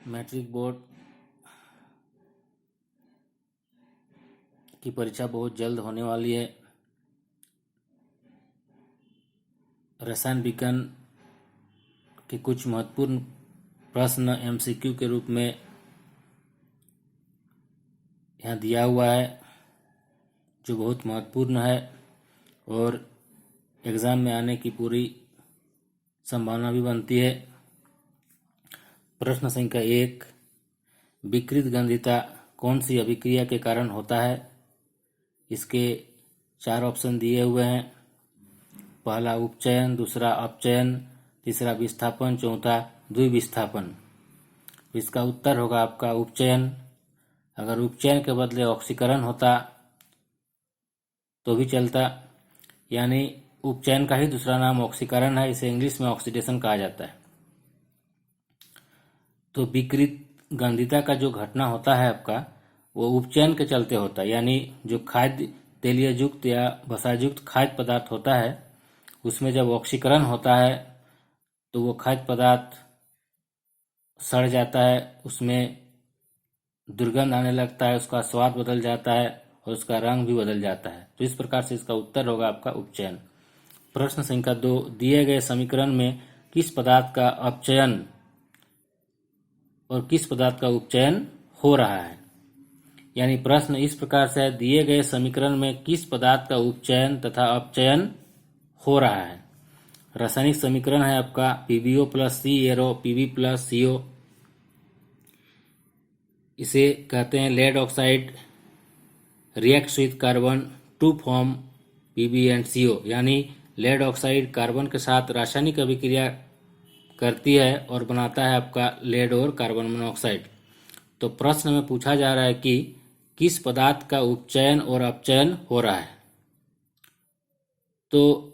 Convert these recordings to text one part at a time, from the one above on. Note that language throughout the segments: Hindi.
मैट्रिक बोर्ड की परीक्षा बहुत जल्द होने वाली है। रसायन विज्ञान के कुछ महत्वपूर्ण प्रश्न एमसीक्यू के रूप में यहाँ दिया हुआ है, जो बहुत महत्वपूर्ण है और एग्ज़ाम में आने की पूरी संभावना भी बनती है। प्रश्न संख्या 1, विकृत गंधिता कौन सी अभिक्रिया के कारण होता है? इसके 4 ऑप्शन दिए हुए हैं। पहला उपचयन, दूसरा अपचयन, तीसरा विस्थापन, चौथा द्विविस्थापन। इसका उत्तर होगा आपका उपचयन। अगर उपचयन के बदले ऑक्सीकरण होता तो भी चलता, यानी उपचयन का ही दूसरा नाम ऑक्सीकरण है। इसे इंग्लिश में ऑक्सीडेशन कहा जाता है। तो विकृत गंधिता का जो घटना होता है आपका, वो उपचयन के चलते होता है। यानी जो खाद्य तेलीय युक्त या वसायुक्त खाद्य पदार्थ होता है, उसमें जब ऑक्सीकरण होता है तो वो खाद्य पदार्थ सड़ जाता है, उसमें दुर्गंध आने लगता है, उसका स्वाद बदल जाता है और उसका रंग भी बदल जाता है। तो इस प्रकार से इसका उत्तर होगा आपका उपचयन। प्रश्न संख्या 2, दिए गए समीकरण में किस पदार्थ का अपचयन और किस पदार्थ का उपचयन हो रहा है? यानी प्रश्न इस प्रकार से है, दिए गए समीकरण में किस पदार्थ का उपचयन तथा अपचयन हो रहा है? रासायनिक समीकरण है आपका PbO plus C arrow Pb plus CO। इसे कहते हैं lead oxide reacts with carbon to form Pb and CO। यानी लेड ऑक्साइड कार्बन के साथ रासायनिक अभिक्रिया करती है और बनाता है आपका लेड और कार्बन मोनोऑक्साइड। तो प्रश्न में पूछा जा रहा है कि किस पदार्थ का उपचयन और अपचयन हो रहा है। तो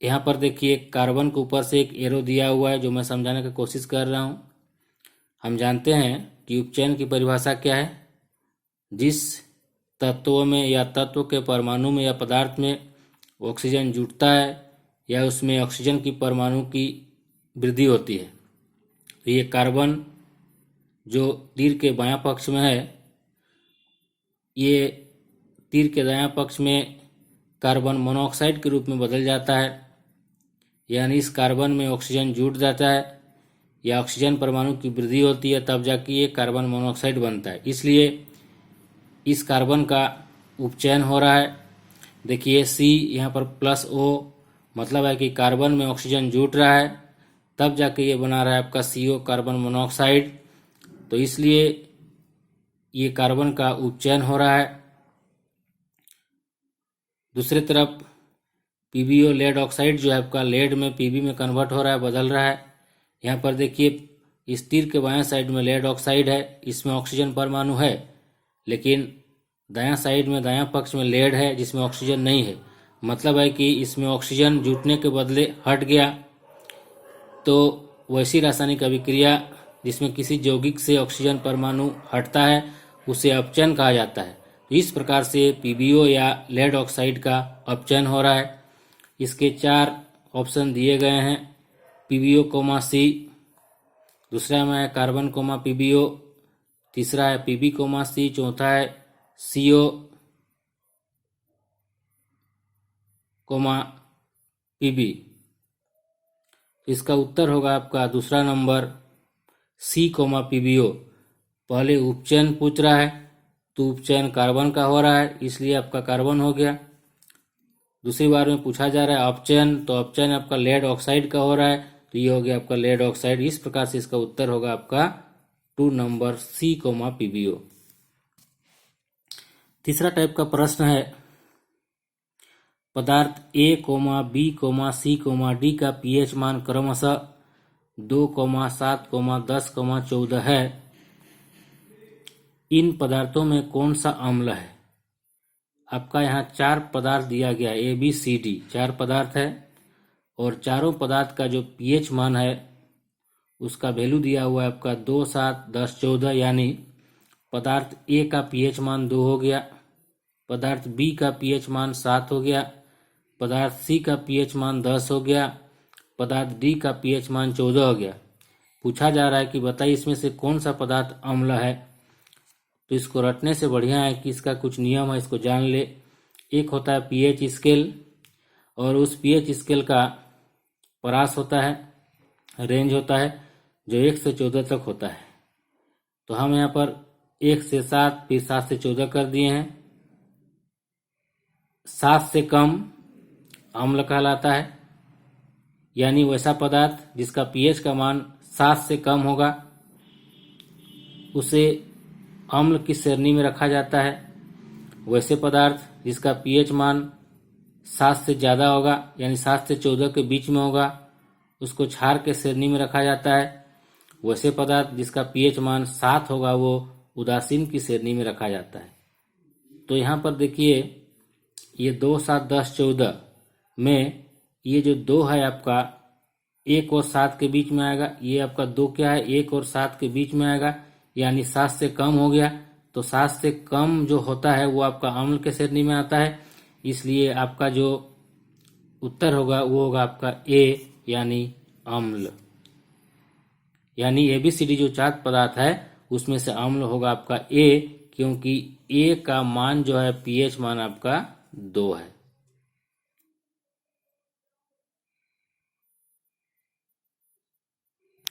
यहाँ पर देखिए, कार्बन के ऊपर से एक एरो दिया हुआ है, जो मैं समझाने की कोशिश कर रहा हूँ। हम जानते हैं कि उपचयन की परिभाषा क्या है। जिस तत्वों में या तत्व के परमाणु में या पदार्थ में ऑक्सीजन जुटता है या उसमें ऑक्सीजन की परमाणु की वृद्धि होती है। तो ये कार्बन जो तीर के बायां पक्ष में है, ये तीर के दायां पक्ष में कार्बन मोनोऑक्साइड के रूप में बदल जाता है। यानी इस कार्बन में ऑक्सीजन जुट जाता है या ऑक्सीजन परमाणु की वृद्धि होती है, तब जाके ये कार्बन मोनोऑक्साइड बनता है। इसलिए इस कार्बन का उपचयन हो रहा है। देखिए C यहाँ पर प्लस O, मतलब है कि कार्बन में ऑक्सीजन जुट रहा है, तब जाके ये बना रहा है आपका CO कार्बन मोनोऑक्साइड। तो इसलिए ये कार्बन का उपचयन हो रहा है। दूसरी तरफ PbO लेड ऑक्साइड जो है आपका लेड में Pb में कन्वर्ट हो रहा है, बदल रहा है। यहाँ पर देखिए, इस तीर के बायां साइड में लेड ऑक्साइड है, इसमें ऑक्सीजन परमाणु है, लेकिन दायां साइड में दायां पक्ष में लेड है जिसमें ऑक्सीजन नहीं है। मतलब है कि इसमें ऑक्सीजन जुटने के बदले हट गया। तो वैसी रासायनिक अभिक्रिया जिसमें किसी यौगिक से ऑक्सीजन परमाणु हटता है, उसे अपचयन कहा जाता है। तो इस प्रकार से PbO या लेड ऑक्साइड का अपचयन हो रहा है। इसके 4 ऑप्शन दिए गए हैं। PbO, C, दूसरा में है कार्बन, PbO, तीसरा है Pb, C, चौथा है CO, Pb। इसका उत्तर होगा आपका दूसरा नंबर C, PbO। पहले उपचयन पूछ रहा है, तो उपचयन कार्बन का हो रहा है, इसलिए आपका कार्बन हो गया। दूसरी बार में पूछा जा रहा है अपचयन, तो अपचयन आपका लेड ऑक्साइड का हो रहा है, तो ये हो गया आपका लेड ऑक्साइड। इस प्रकार से इसका उत्तर होगा आपका 2 नंबर C, PbO। तीसरा टाइप का प्रश्न है, पदार्थ A, B, C, D का pH मान क्रमशः 2, 7, 10, 14 है। इन पदार्थों में कौन सा अम्ल है? आपका यहाँ 4 पदार्थ दिया गया, A, B, C, D 4 पदार्थ है, और चारों पदार्थ का जो pH मान है उसका वैल्यू दिया हुआ है आपका 2, 7, 10, 14। यानी पदार्थ A का pH मान 2 हो गया, पदार्थ B का pH मान 7 हो गया, पदार्थ C का pH मान 10 हो गया, पदार्थ D का pH मान 14 हो गया। पूछा जा रहा है कि बताइए इसमें से कौन सा पदार्थ अम्ल है। तो इसको रटने से बढ़िया है कि इसका कुछ नियम है, इसको जान ले। एक होता है पीएच स्केल, और उस पीएच स्केल का परास होता है, रेंज होता है, जो 1 से 14 तक होता है। तो हम यहाँ पर 1 से 7 फिर 7 से 14 कर दिए हैं। 7 से कम अम्ल कहलाता है, यानी वैसा पदार्थ जिसका पीएच का मान 7 से कम होगा उसे अम्ल की श्रेणी में रखा जाता है। वैसे पदार्थ जिसका पीएच मान 7 से ज़्यादा होगा, यानी 7 से 14 के बीच में होगा, उसको क्षार के श्रेणी में रखा जाता है। वैसे पदार्थ जिसका पीएच मान 7 होगा वो उदासीन की श्रेणी में रखा जाता है। तो यहाँ पर देखिए ये 2, 7, 10, 14 में ये जो 2 है आपका 1 और 7 के बीच में आएगा। ये आपका 2 क्या है, 1 और 7 के बीच में आएगा, यानी 7 से कम हो गया। तो 7 से कम जो होता है वो आपका अम्ल के श्रेणी में आता है, इसलिए आपका जो उत्तर होगा वो होगा आपका ए, यानी अम्ल। यानी ABCD जो 4 पदार्थ है उसमें से अम्ल होगा आपका ए, क्योंकि ए का मान जो है पीएच मान आपका 2 है।